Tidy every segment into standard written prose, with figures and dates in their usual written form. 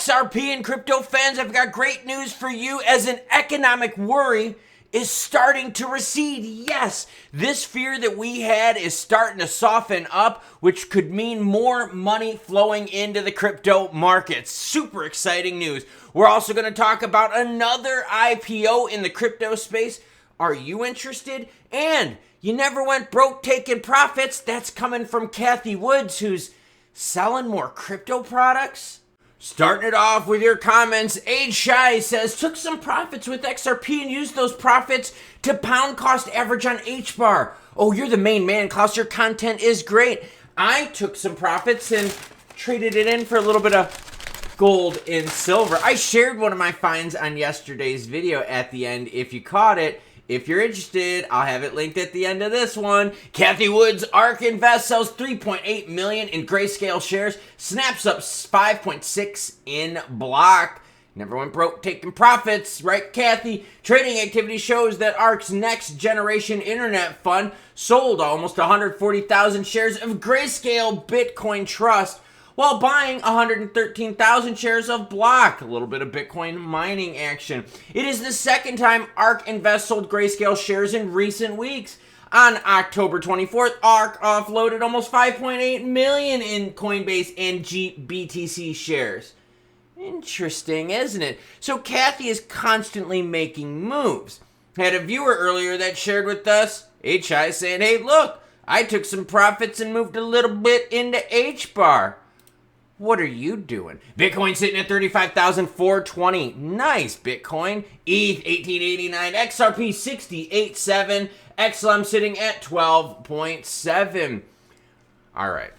XRP and crypto fans, I've got great news for you as an economic worry is starting to recede. Yes, this fear that we had is starting to soften up, which could mean more money flowing into the crypto markets. Super exciting news. We're also going to talk about another IPO in the crypto space. Are you interested? And you never went broke taking profits. That's coming from Cathie Woods, who's selling more crypto products. Starting it off with your comments, Age Shy says, took some profits with XRP and used those profits to pound cost average on HBAR. Oh, you're the main man, Klaus. Your content is great. I took some profits and traded it in for a little bit of gold and silver. I shared one of my finds on yesterday's video at the end if you caught it. If you're interested, I'll have it linked at the end of this one. Cathie Woods, Ark Invest sells 3.8 million in grayscale shares, snaps up 5.6 in block. Never went broke taking profits, right, Cathie? Trading activity shows that Ark's next generation internet fund sold almost 140,000 shares of grayscale Bitcoin Trust while buying 113,000 shares of Block. A little bit of Bitcoin mining action. It is the second time Ark Invest sold grayscale shares in recent weeks. On October 24th, Ark offloaded almost 5.8 million in Coinbase and BTC shares. Interesting, isn't it? So Cathie is constantly making moves. Had a viewer earlier that shared with us, HI, saying, hey, look, I took some profits and moved a little bit into HBAR. What are you doing? Bitcoin sitting at 35,420. Nice, Bitcoin. ETH 1889. XRP 68.7. XLM sitting at 12.7. All right.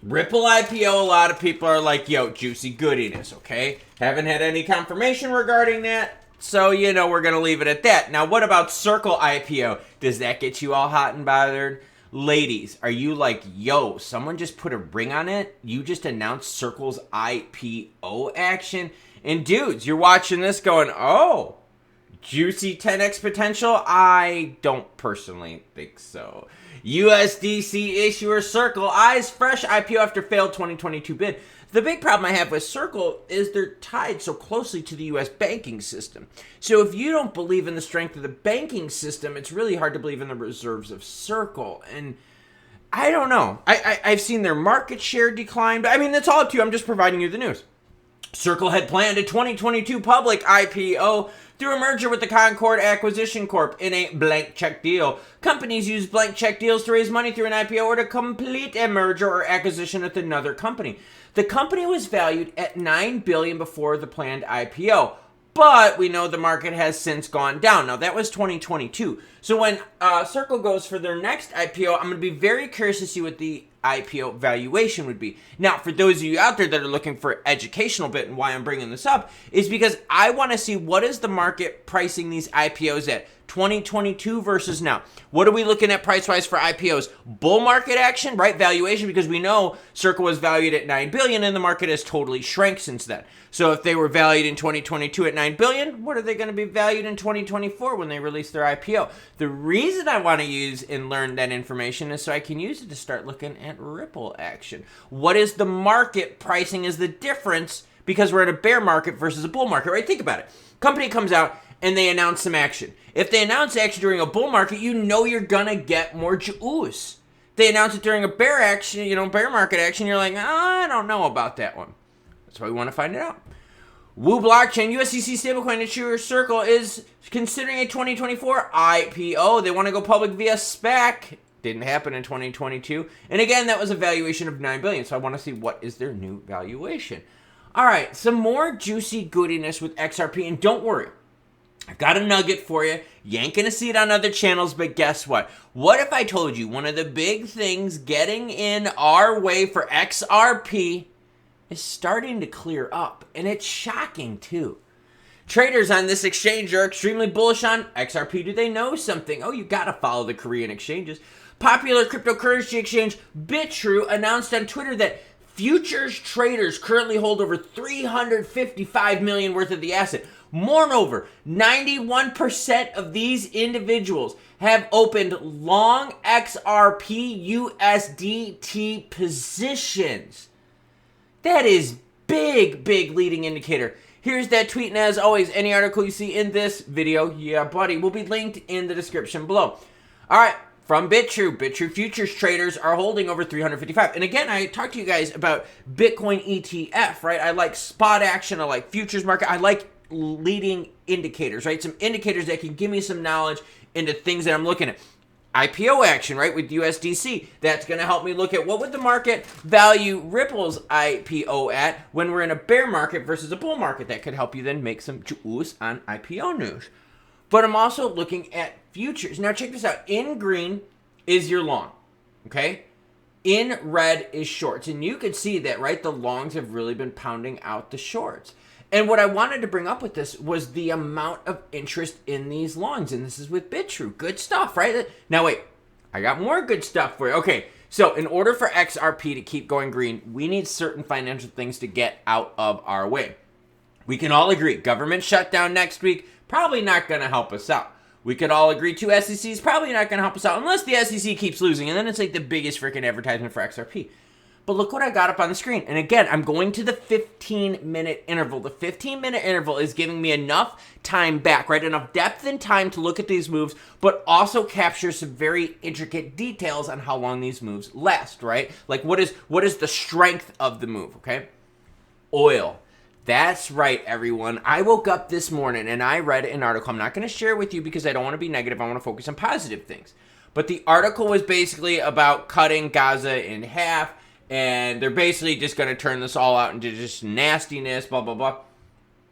Ripple IPO, a lot of people are like, yo, juicy goodiness, okay? Haven't had any confirmation regarding that, so, you know, we're going to leave it at that. Now, what about Circle IPO? Does that get you all hot and bothered? Ladies, are you like, yo, someone just put a ring on it? You just announced Circle's IPO action? And dudes, you're watching this going, oh, juicy 10x potential? I don't personally think so. USDC issuer Circle eyes fresh IPO after failed 2022 bid. The big problem I have with Circle is they're tied so closely to the U.S. banking system. So if you don't believe in the strength of the banking system, it's really hard to believe in the reserves of Circle. And I don't know. I've seen their market share decline, but I mean, that's all up to you. I'm just providing you the news. Circle had planned a 2022 public IPO through a merger with the Concord Acquisition Corp in a blank check deal. Companies use blank check deals to raise money through an IPO or to complete a merger or acquisition with another company. The company was valued at $9 billion before the planned IPO, but we know the market has since gone down. Now, that was 2022. So when Circle goes for their next IPO, I'm going to be very curious to see what the IPO valuation would be. Now, for those of you out there that are looking for educational bit and why I'm bringing this up is because I want to see what is the market pricing these IPOs at 2022 versus now. What are we looking at price-wise for IPOs? Bull market action, right? Valuation, because we know Circle was valued at $9 billion and the market has totally shrank since then. So if they were valued in 2022 at $9 billion, what are they going to be valued in 2024 when they release their IPO? The reason I want to use and learn that information is so I can use it to start looking at Ripple action. What is the market pricing is the difference because we're in a bear market versus a bull market, right? Think about it. Company comes out and they announce some action. If they announce action during a bull market, you know you're going to get more juice. They announce it during a bear action, bear market action, you're like, I don't know about that one. That's why we want to find it out. Woo Blockchain, USDC stablecoin issuer Circle is considering a 2024 IPO. They want to go public via SPAC. Didn't happen in 2022. And again, that was a valuation of $9 billion. So I want to see what is their new valuation. All right, some more juicy goodiness with XRP. And don't worry, I've got a nugget for you. You ain't going to see it on other channels, but guess what? What if I told you one of the big things getting in our way for XRP is starting to clear up, and it's shocking too. Traders on this exchange are extremely bullish on XRP. Do they know something? Oh, you gotta follow the Korean exchanges. Popular cryptocurrency exchange BitTrue announced on Twitter that futures traders currently hold over 355 million worth of the asset. Moreover, 91% of these individuals have opened long XRP USDT positions. That is big leading indicator. Here's that tweet, and as always, any article you see in this video, yeah buddy, will be linked in the description below. All right, from BitTrue futures traders are holding over 355. And again, I talked to you guys about Bitcoin ETF, right? I like spot action, I like futures market, I like leading indicators, right? Some indicators that can give me some knowledge into things that I'm looking at. IPO action, right, with USDC. That's going to help me look at what would the market value Ripple's IPO at when we're in a bear market versus a bull market. That could help you then make some juice on IPO news. But I'm also looking at futures. Now check this out. In green is your long, okay? In red is shorts. And you could see that, right? The longs have really been pounding out the shorts. And what I wanted to bring up with this was the amount of interest in these longs. And this is with BitTrue. Good stuff, right? Now, wait. I got more good stuff for you. Okay, so in order for XRP to keep going green, we need certain financial things to get out of our way. We can all agree, government shutdown next week, probably not going to help us out. We could all agree, too, SEC is probably not going to help us out unless the SEC keeps losing. And then it's like the biggest freaking advertisement for XRP. But look what I got up on the screen. And again, I'm going to the 15-minute interval. The 15-minute interval is giving me enough time back, right? Enough depth and time to look at these moves, but also capture some very intricate details on how long these moves last, right? Like what is the strength of the move, okay? Oil. That's right, everyone. I woke up this morning and I read an article. I'm not going to share it with you because I don't want to be negative. I want to focus on positive things. But the article was basically about cutting Gaza in half. And they're basically just going to turn this all out into just nastiness, blah, blah, blah.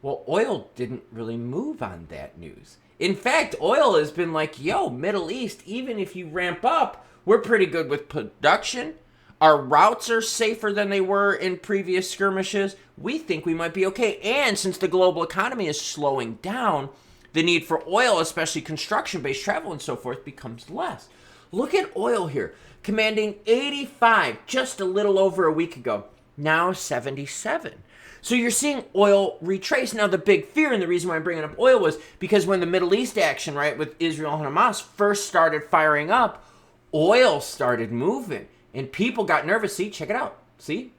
Well, oil didn't really move on that news. In fact, oil has been like, yo, Middle East, even if you ramp up, we're pretty good with production. Our routes are safer than they were in previous skirmishes. We think we might be okay. And since the global economy is slowing down, the need for oil, especially construction-based travel and so forth, becomes less. Look at oil here. Commanding 85 just a little over a week ago, now 77. So you're seeing oil retrace. Now the big fear and the reason why I'm bringing up oil was because when the Middle East action, right, with Israel and Hamas first started firing up, oil started moving and people got nervous. See, check it out. See,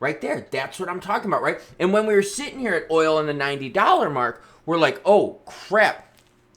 right there. That's what I'm talking about, right? And when we were sitting here at oil in the $90 mark, we're like, oh crap.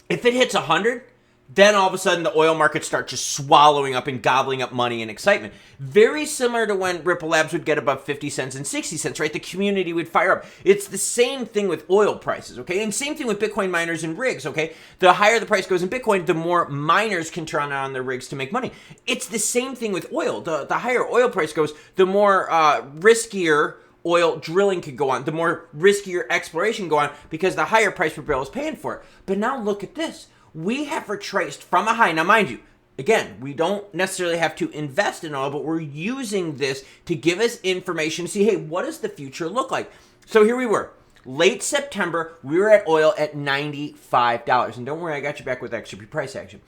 If it hits 100, then all of a sudden the oil markets start just swallowing up and gobbling up money and excitement. Very similar to when Ripple Labs would get above 50 cents and 60 cents, right? The community would fire up. It's the same thing with oil prices, okay? And same thing with Bitcoin miners and rigs, okay? The higher the price goes in Bitcoin, the more miners can turn on their rigs to make money. It's the same thing with oil. The higher oil price goes, the more riskier oil drilling could go on, the more riskier exploration go on because the higher price per barrel is paying for it. But now look at this. We have retraced from a high. Now, mind you, again, we don't necessarily have to invest in oil, but we're using this to give us information to see, hey, what does the future look like? So here we were. Late September, we were at oil at $95. And don't worry, I got you back with XRP price action.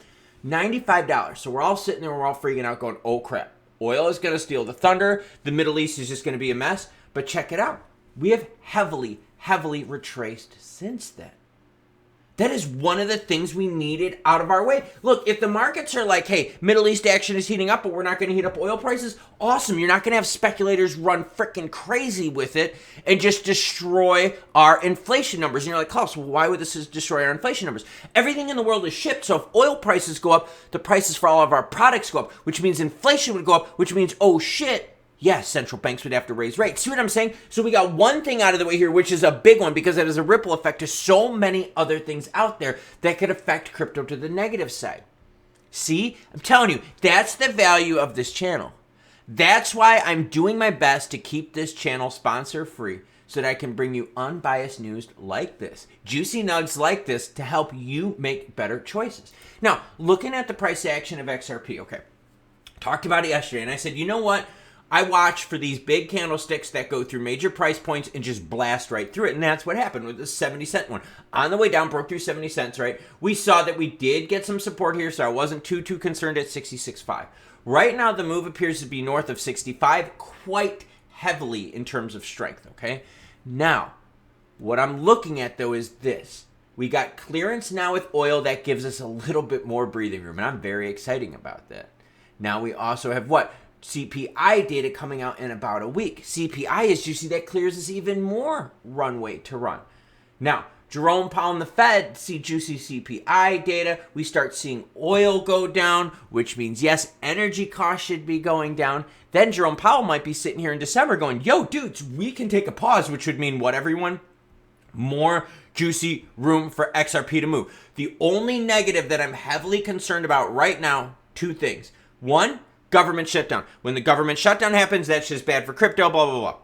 $95. So we're all sitting there, we're all freaking out going, oh, crap. Oil is going to steal the thunder. The Middle East is just going to be a mess. But check it out. We have heavily retraced since then. That is one of the things we needed out of our way. Look, if the markets are like, hey, Middle East action is heating up, but we're not going to heat up oil prices, awesome. You're not going to have speculators run freaking crazy with it and just destroy our inflation numbers. And you're like, Klaus, well, why would this destroy our inflation numbers? Everything in the world is shipped. So if oil prices go up, the prices for all of our products go up, which means inflation would go up, which means, oh, shit. Yes, central banks would have to raise rates. See what I'm saying? So we got one thing out of the way here, which is a big one because it has a ripple effect to so many other things out there that could affect crypto to the negative side. See? I'm telling you, that's the value of this channel. That's why I'm doing my best to keep this channel sponsor free so that I can bring you unbiased news like this, juicy nugs like this to help you make better choices. Now, looking at the price action of XRP, okay, talked about it yesterday, and I said, you know what? I watch for these big candlesticks that go through major price points and just blast right through it. And that's what happened with the 70-cent one. On the way down, broke through 70 cents, right? We saw that we did get some support here, so I wasn't too concerned at 66.5. Right now, the move appears to be north of 65 quite heavily in terms of strength, okay? Now, what I'm looking at, though, is this. We got clearance now with oil that gives us a little bit more breathing room, and I'm very excited about that. Now we also have what? CPI data coming out in about a week. CPI is juicy. That clears us even more runway to run. Now, Jerome Powell and the Fed see juicy CPI data. We start seeing oil go down, which means, yes, energy costs should be going down. Then Jerome Powell might be sitting here in December going, yo, dudes, we can take a pause, which would mean what, everyone? More juicy room for XRP to move. The only negative that I'm heavily concerned about right now, two things. One, government shutdown. When the government shutdown happens, that's just bad for crypto, blah, blah, blah.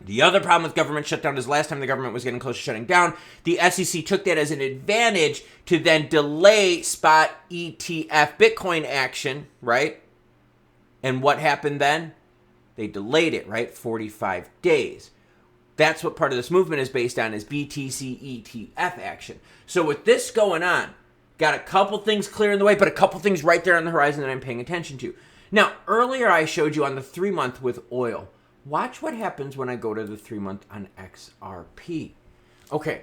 The other problem with government shutdown is last time the government was getting close to shutting down, the SEC took that as an advantage to then delay spot ETF Bitcoin action, right? And what happened then? They delayed it, right? 45 days. That's what part of this movement is based on, is BTC ETF action. So with this going on, got a couple things clear in the way, but a couple things right there on the horizon that I'm paying attention to. Now, earlier I showed you on the 3-month with oil. Watch what happens when I go to the 3-month on XRP. Okay,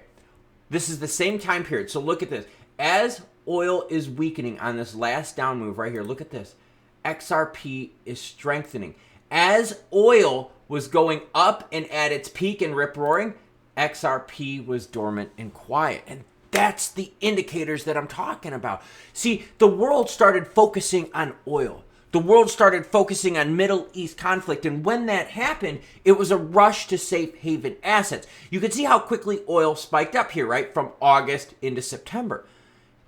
this is the same time period. So look at this. As oil is weakening on this last down move right here, look at this. XRP is strengthening. As oil was going up and at its peak and rip-roaring, XRP was dormant and quiet. And that's the indicators that I'm talking about. See, the world started focusing on oil. The world started focusing on Middle East conflict, and when that happened, it was a rush to safe haven assets. You can see how quickly oil spiked up here, right, from August into September.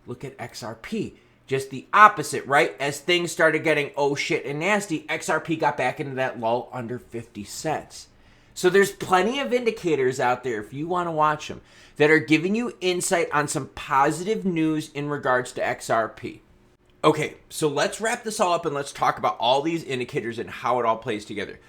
Look at XRP. Just the opposite, right? As things started getting oh shit and nasty, XRP got back into that lull under 50 cents. So there's plenty of indicators out there, if you want to watch them, that are giving you insight on some positive news in regards to XRP. Okay, so let's wrap this all up and let's talk about all these indicators and how it all plays together.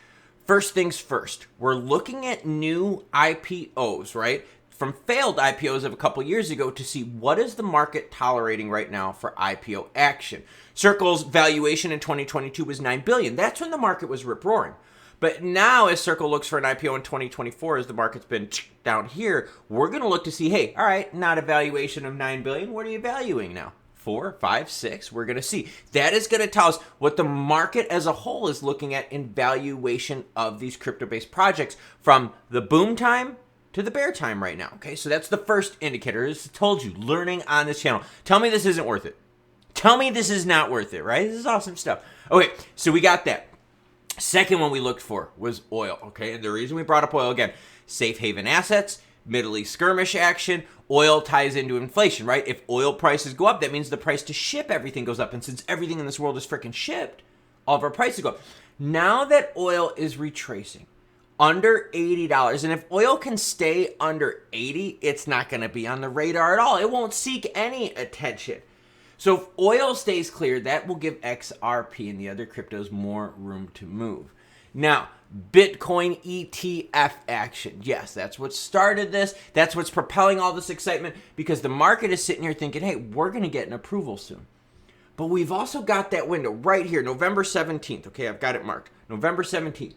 First things first, we're looking at new IPOs, right? From failed IPOs of a couple years ago to see what is the market tolerating right now for IPO action. Circle's valuation in 2022 was $9 billion. That's when the market was rip-roaring. But now as Circle looks for an IPO in 2024, as the market's been down here, we're going to look to see, hey, all right, not a valuation of $9 billion. What are you valuing now? 4, 5, 6, we're going to see. That is going to tell us what the market as a whole is looking at in valuation of these crypto-based projects from the boom time to the bear time right now. Okay, so that's the first indicator. As I told you, learning on this channel. Tell me this isn't worth it. Tell me this is not worth it, right? This is awesome stuff. Okay, so we got that. Second one we looked for was oil, okay? And the reason we brought up oil, again, safe haven assets, Middle East skirmish action, oil ties into inflation, right? If oil prices go up, that means the price to ship everything goes up. And since everything in this world is freaking shipped, all of our prices go up. Now that oil is retracing under $80, and if oil can stay under 80, it's not going to be on the radar at all. It won't seek any attention. So if oil stays clear, that will give XRP and the other cryptos more room to move. Now, Bitcoin ETF action. Yes, that's what started this. That's what's propelling all this excitement, because the market is sitting here thinking, hey, we're going to get an approval soon. But we've also got that window right here, November 17th. Okay, I've got it marked. November 17th,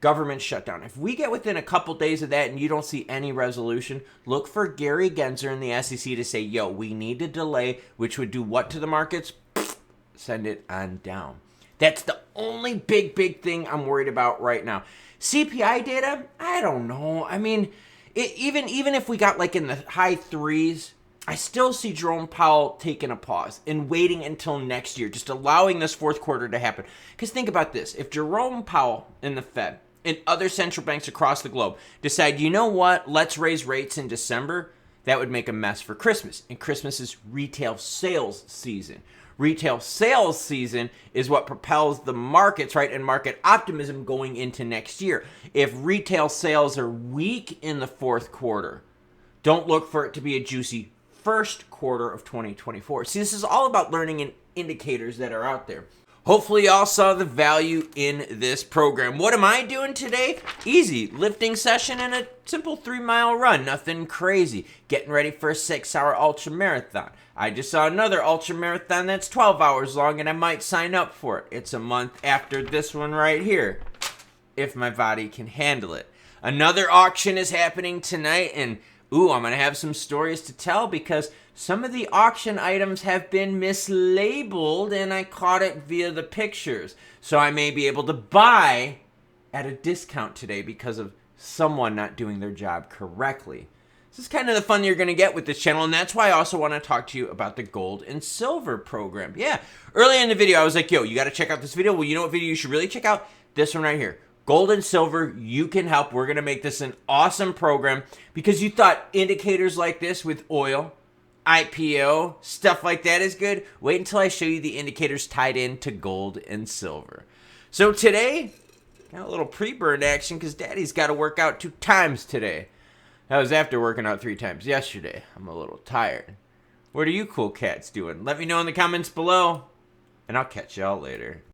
government shutdown. If we get within a couple days of that and you don't see any resolution, look for Gary Gensler in the SEC to say, yo, we need to delay, which would do what to the markets? Send it on down. That's the only big thing I'm worried about right now. CPI data, I don't know. I mean, even if we got like in the high 3s, I still see Jerome Powell taking a pause and waiting until next year, just allowing this fourth quarter to happen. Because think about this. If Jerome Powell and the Fed and other central banks across the globe decide, you know what, let's raise rates in December, that would make a mess for Christmas. And Christmas is retail sales season. Retail sales season is what propels the markets, right, and market optimism going into next year. If retail sales are weak in the fourth quarter, don't look for it to be a juicy first quarter of 2024. See, this is all about learning and indicators that are out there. Hopefully y'all saw the value in this program. What am I doing today? Easy, lifting session and a simple 3-mile run, nothing crazy. Getting ready for a 6-hour ultra marathon. I just saw another ultra marathon that's 12 hours long and I might sign up for it. It's a month after this one right here, if my body can handle it. Another auction is happening tonight, and Ooh, I'm going to have some stories to tell because some of the auction items have been mislabeled and I caught it via the pictures. So I may be able to buy at a discount today because of someone not doing their job correctly. This is kind of the fun you're going to get with this channel, and that's why I also want to talk to you about the gold and silver program. Yeah, earlier in the video, I was like, yo, you got to check out this video. Well, you know what video you should really check out? This one right here. Gold and silver, you can help. We're going to make this an awesome program because you thought indicators like this with oil, IPO, stuff like that is good. Wait until I show you the indicators tied into gold and silver. So today, got a little pre-burn action because Daddy's got to work out 2 times today. That was after working out 3 times yesterday. I'm a little tired. What are you cool cats doing? Let me know in the comments below, and I'll catch y'all later.